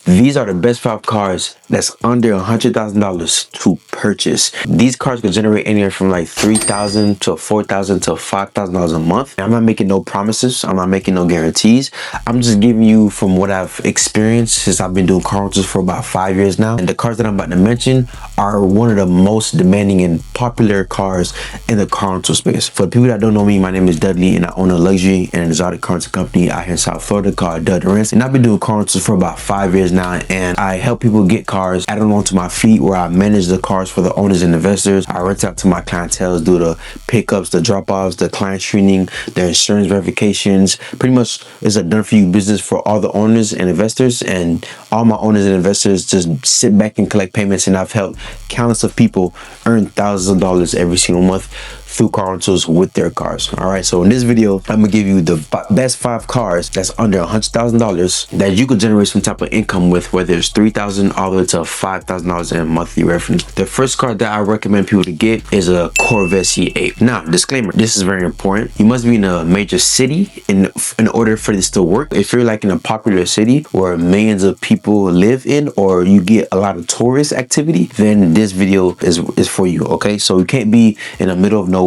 These are the best 5 cars that's under $100,000 to purchase. These cars could generate anywhere from like $3,000 to $4,000 to $5,000 a month. I'm not making no promises. I'm not making no guarantees. I'm just giving you from what I've experienced since I've been doing car rentals for about 5 years now. And the cars that I'm about to mention are one of the most demanding and popular cars in the car rental space. For the people that don't know me, my name is Dudley and I own a luxury and exotic car rental company out here in South Florida called Dud Rents. And I've been doing car rentals for about 5 years now, and I help people get cars, add them onto my fleet where I manage the cars for the owners and investors. I rent out to my clientele, do the pickups, the drop-offs, the client screening, the insurance verifications. Pretty much it's a done for you business for all the owners and investors, and all my owners and investors just sit back and collect payments, and I've helped countless of people earn thousands of dollars every single month through car rentals with their cars. All right, so in this video I'm gonna give you the best 5 cars that's under $100,000 that you could generate some type of income with, whether it's $3,000 all the way to $5,000 in monthly revenue. The first car that I recommend people to get is a Corvette C8. Now, disclaimer, this is very important. You must be in a major city in order for this to work. If you're like in a popular city where millions of people live in, or you get a lot of tourist activity, then this video is for you. Okay, so you can't be in the middle of nowhere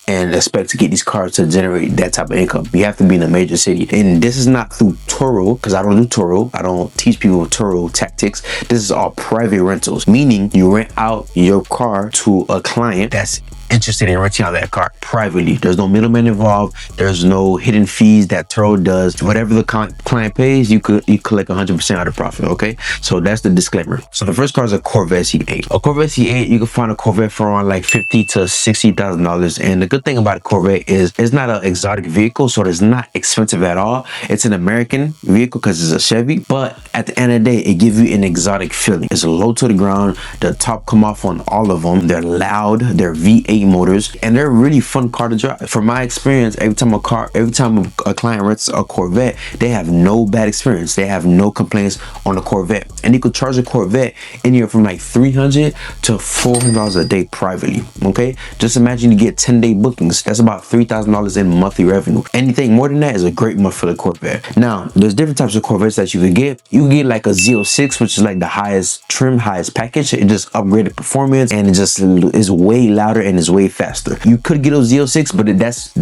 and expect to get these cars to generate that type of income. You have to be in a major city, and this is not through Turo, because I don't do Turo. I don't teach people Turo tactics. This is all private rentals, meaning you rent out your car to a client that's interested in renting out that car privately. There's no middleman involved. There's no hidden fees that Turo does. Whatever the client pays, you collect 100% of the profit. Okay, so that's the disclaimer. So the first car is a Corvette C8. A Corvette C8, you can find a Corvette for around like $50,000 to $60,000. And the good thing about a Corvette is it's not an exotic vehicle, so it's not expensive at all. It's an American vehicle because it's a Chevy, but at the end of the day, it gives you an exotic feeling. It's low to the ground. The top come off on all of them. They're loud. They're V8 motors, and they're a really fun car to drive. From my experience, every time a client rents a Corvette, they have no bad experience. They have no complaints on a Corvette. And you could charge a Corvette anywhere from like $300 to $400 a day privately. Okay, just imagine you get 10-day bookings. That's about $3,000 in monthly revenue. Anything more than that is a great month for the Corvette. Now, there's different types of Corvettes that you can get. You can get like a Z06, which is like the highest trim, highest package. It just upgraded performance, and it just is way louder and is way faster. You could get a Z06, but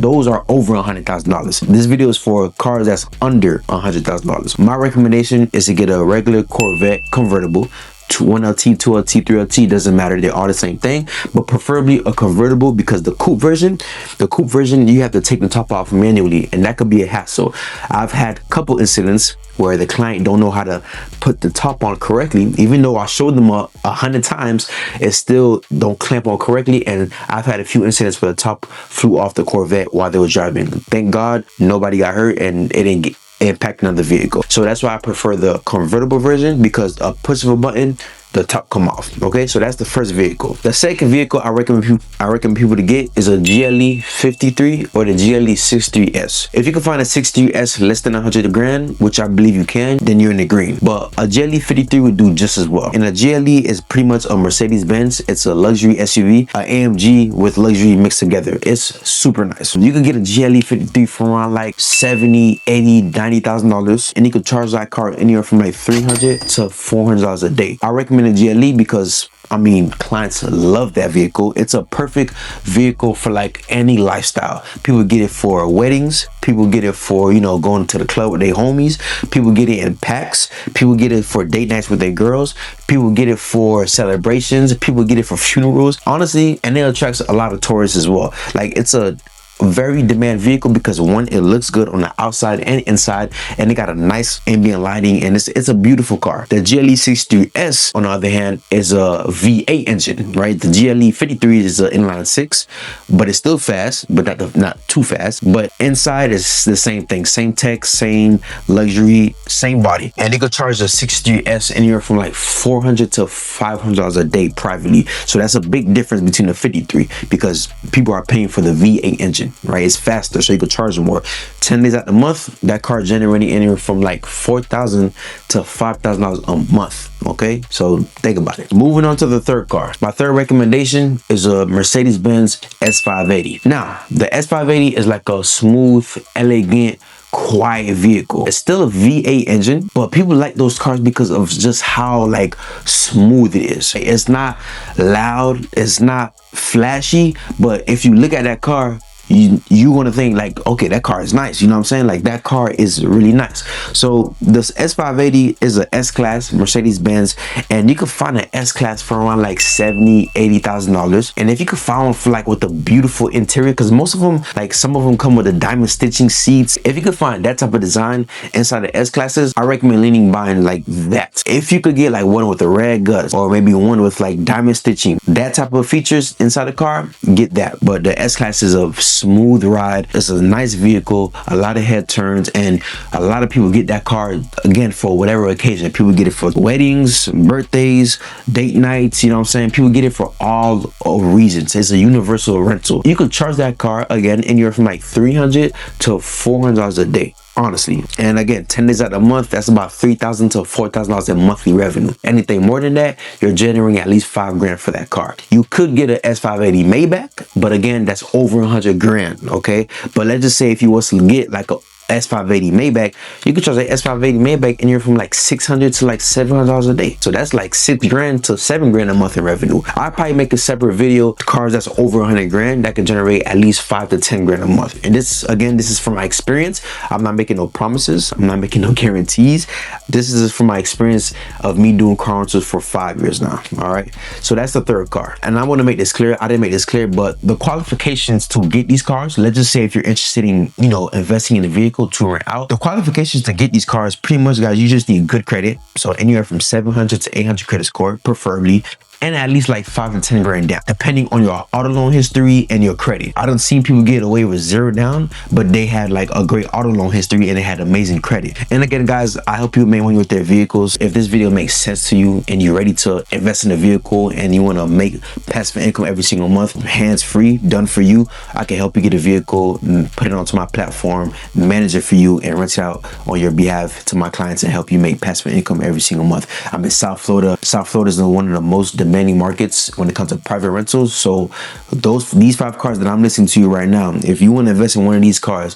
those are over $100,000. This video is for cars that's under $100,000. My recommendation is to get a regular Corvette convertible. 1LT, 2LT, 3LT, doesn't matter. They're all the same thing, but preferably a convertible, because the coupe version, you have to take the top off manually, and that could be a hassle. I've had a couple incidents where the client don't know how to put the top on correctly. Even though I showed them 100 times, it still don't clamp on correctly, and I've had a few incidents where the top flew off the Corvette while they were driving. Thank God nobody got hurt, and it didn't get impact another vehicle. So that's why I prefer the convertible version, because a push of a button, the top come off. Okay, so that's the first vehicle. The second vehicle I recommend people to get is a GLE 53 or the GLE 63S. If you can find a 63S less than 100 grand, which I believe you can, then you're in the green. But a GLE 53 would do just as well. And a GLE is pretty much a Mercedes-Benz. It's a luxury SUV, an AMG with luxury mixed together. It's super nice. You can get a GLE 53 for around like $70,000, $80,000, $90,000, and you could charge that car anywhere from like $300 to $400 a day. I recommend a GLE because I mean, clients love that vehicle. It's a perfect vehicle for like any lifestyle. People get it for weddings. People get it for, you know, going to the club with their homies. People get it in packs. People get it for date nights with their girls. People get it for celebrations. People get it for funerals. Honestly, and it attracts a lot of tourists as well. Like, it's a very demand vehicle because, one, it looks good on the outside and inside, and it got a nice ambient lighting, and it's a beautiful car. The GLE 63S, on the other hand, is a V8 engine, right? The GLE 53 is an inline 6, but it's still fast, but not too fast. But inside is the same thing, same tech, same luxury, same body. And you could charge the 63S anywhere from like $400 to $500 a day privately. So that's a big difference between the 53, because people are paying for the V8 engine, right? It's faster, so you could charge more. 10 days out the month, that car generating anywhere from like $4,000 to $5,000 a month. Okay, so think about it. Moving on to the third car. My third recommendation is a Mercedes-Benz S580. Now, the S580 is like a smooth, elegant quiet vehicle. It's still a V8 engine, but people like those cars because of just how like smooth it is. It's not loud, it's not flashy, but if you look at that car, you want to think like, okay, that car is nice, you know what I'm saying? Like, that car is really nice. So this S580 is a S-Class Mercedes-Benz, and you can find an S-Class for around like $70,000-$80,000. And if you could find one for like with a beautiful interior, because most of them, like some of them come with the diamond stitching seats, if you could find that type of design inside the S-Classes, I recommend leaning buying like that. If you could get like one with the red guts, or maybe one with like diamond stitching, that type of features inside the car, get that. But the S-Class is a smooth ride. It's a nice vehicle, a lot of head turns, and a lot of people get that car again for whatever occasion. People get it for weddings, birthdays, date nights, you know what I'm saying? People get it for all reasons. It's a universal rental. You can charge that car again anywhere from like $300 to $400 a day, honestly. And again, 10 days out of the month, that's about $3,000 to $4,000 in monthly revenue. Anything more than that, you're generating at least $5,000 for that car. You could get an S580 Maybach, but again, that's over $100,000, okay? But let's just say if you was to get like a S580 Maybach, you could charge an S580 Maybach anywhere from like $600 to like $700 a day. So that's like $6,000 to $7,000 a month in revenue. I'll probably make a separate video, cars that's over $100,000 that can generate at least $5,000 to $10,000 a month. And this, again, this is from my experience. I'm not making no promises. I'm not making no guarantees. This is from my experience of me doing car rentals for 5 years now. All right. So that's the third car. And I want to make this clear. I didn't make this clear, but the qualifications to get these cars, let's just say if you're interested in, you know, investing in a vehicle to rent out, the qualifications to get these cars, pretty much, guys, you just need good credit. So anywhere from 700 to 800 credit score, preferably, and at least like $5,000 to $10,000 down, depending on your auto loan history and your credit. I done seen people get away with $0 down, but they had like a great auto loan history and they had amazing credit. And again, guys, I help you make money with their vehicles. If this video makes sense to you and you're ready to invest in a vehicle and you want to make passive income every single month, hands-free, done for you, I can help you get a vehicle, put it onto my platform, manage it for you, and rent it out on your behalf to my clients and help you make passive income every single month. I'm in South Florida. South Florida is one of the most demanding markets when it comes to private rentals. So these 5 cars that I'm listening to you right now, if you want to invest in one of these cars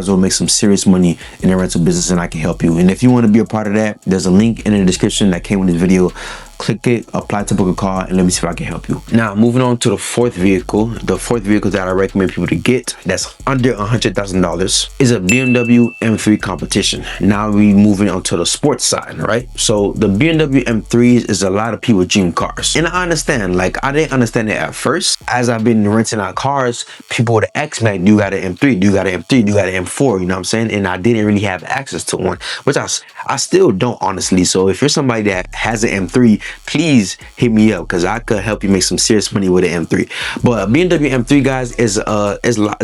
will make some serious money in the rental business, and I can help you. And if you want to be a part of that, there's a link in the description that came with this video. Click it, apply to book a call, and let me see if I can help you. Now, moving on to the fourth vehicle. The fourth vehicle that I recommend people to get that's under $100,000 is a BMW M3 competition. Now we moving on to the sports side, right? So the BMW M3s is a lot of people's dream cars. And I understand, like, I didn't understand it at first. As I've been renting out cars, people would ask me, do you got an M3? Do you got an M3? Do you got an M4? You know what I'm saying? And I didn't really have access to one, which I still don't, honestly. So if you're somebody that has an M3, please hit me up, because I could help you make some serious money with an M3. But a BMW M3, guys, is a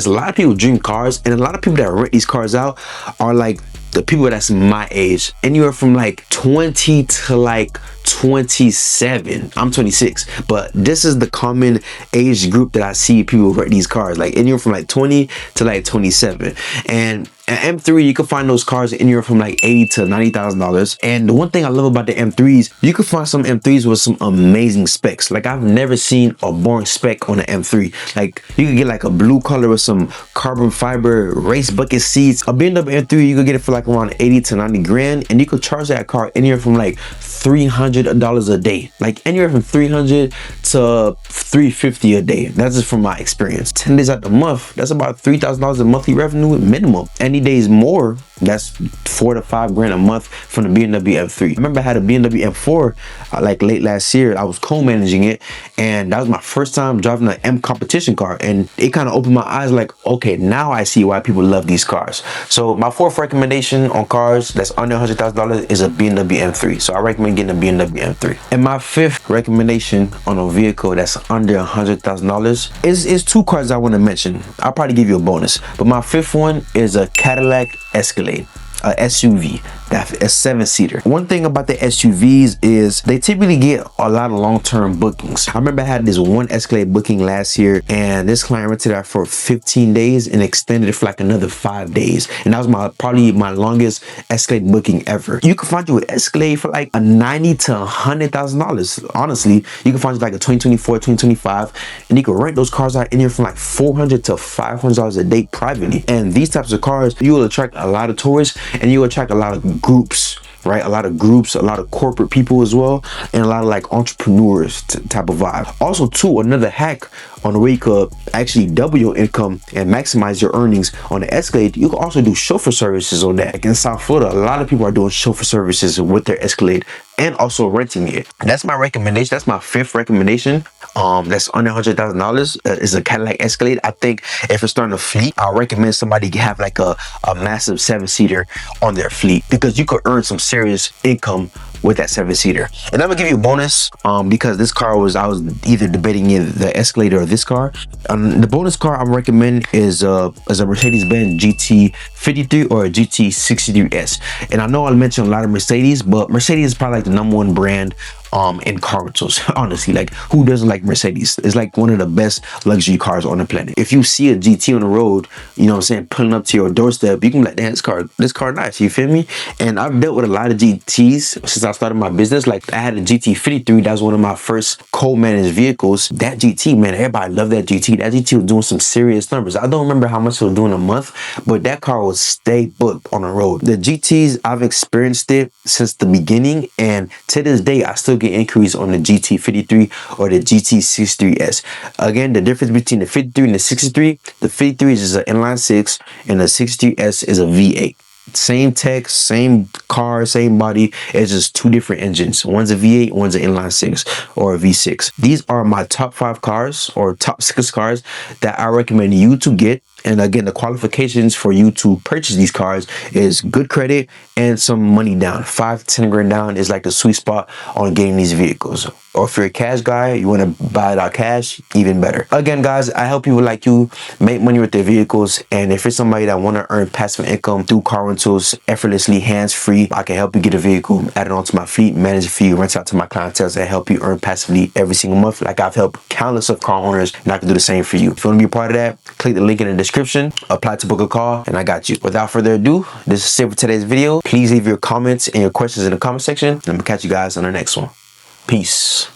lot of people dream cars, and a lot of people that rent these cars out are like the people that's my age, anywhere from like 20 to like 27. I'm 26, but this is the common age group that I see people rent these cars, like anywhere from like 20 to like 27. And an M3, you can find those cars anywhere from like $80,000 to $90,000. And the one thing I love about the M3s, you can find some M3s with some amazing specs. Like, I've never seen a boring spec on an M3. Like, you can get like a blue color with some carbon fiber race bucket seats. A BMW M3, you could get it for like around 80 to 90 grand, and you could charge that car anywhere from like $300 a day, like anywhere from $300 to $350 a day. That's just from my experience. 10 days out the month, that's about $3,000 in monthly revenue minimum. Any days more, that's $4,000 to $5,000 a month from the BMW M3. I remember I had a BMW M4 like late last year. I was co-managing it, and that was my first time driving an M competition car, and it kind of opened my eyes, like, okay, now I see why people love these cars. So my fourth recommendation on cars that's under $100,000 is a BMW M3. So I recommend getting a BMW M3. And my fifth recommendation on a vehicle that's under $100,000 is 2 cars I want to mention. I'll probably give you a bonus, but my fifth one is a Cadillac Escalade, a SUV. That's a 7-seater. One thing about the SUVs is they typically get a lot of long-term bookings. I remember I had this one Escalade booking last year, and this client rented that for 15 days and extended it for like another 5 days. And that was probably my longest Escalade booking ever. You can find you an Escalade for like a $90,000 to $100,000. Honestly, you can find you like a 2024, 2025, and you can rent those cars out in here from like $400 to $500 a day privately. And these types of cars, you will attract a lot of tourists, and you will attract a lot of groups, right? A lot of groups, a lot of corporate people as well, and a lot of like entrepreneurs type of vibe. Also too, another hack on the way you could actually double your income and maximize your earnings on the Escalade, you can also do chauffeur services on that. Like in South Florida, a lot of people are doing chauffeur services with their Escalade and also renting it. That's my recommendation. That's my 5th recommendation. That's under $100,000 is a Cadillac Escalade. I think if it's starting a fleet, I recommend somebody have like a massive 7-seater on their fleet, because you could earn some serious income with that 7-seater. And I'm gonna give you a bonus because this car I was either debating the Escalade or this car. The bonus car I'm recommending is a Mercedes-Benz GT53 or a GT63S. And I know I mentioned a lot of Mercedes, but Mercedes is probably like the #1 brand in car rentals. Honestly, like who doesn't like Mercedes? It's like one of the best luxury cars on the planet. If you see a GT on the road, you know what I'm saying, pulling up to your doorstep, you can be like, damn, this car nice, you feel me? And I've dealt with a lot of GTs since I started my business. Like I had a GT53, that was one of my first co-managed vehicles. That GT, man, everybody loved that GT. That GT was doing some serious numbers. I don't remember how much it was doing a month, but that car was stay booked on the road. The GTs, I've experienced it since the beginning, and to this day, I still get inquiries on the GT53 or the GT63S. Again, the difference between the 53 and the 63, the 53 is an inline 6 and the 63S is a V8. Same tech, same car, same body. It's just 2 different engines. One's a V8, one's an inline 6 or a V6. These are my top 5 cars or top 6 cars that I recommend you to get. And again, the qualifications for you to purchase these cars is good credit and some money down. 5 to 10 grand down is like the sweet spot on getting these vehicles. Or if you're a cash guy, you want to buy it out cash, even better. Again, guys, I help people like you make money with their vehicles. And if you're somebody that want to earn passive income through car rentals effortlessly, hands-free, I can help you get a vehicle, add it onto my fleet, manage it for you, rent out to my clientele, and help you earn passively every single month. Like I've helped countless of car owners, and I can do the same for you. If you want to be a part of that, click the link in the description, apply to book a call, and I got you. Without further ado, this is it for today's video. Please leave your comments and your questions in the comment section, and I'm gonna catch you guys on the next one. Peace.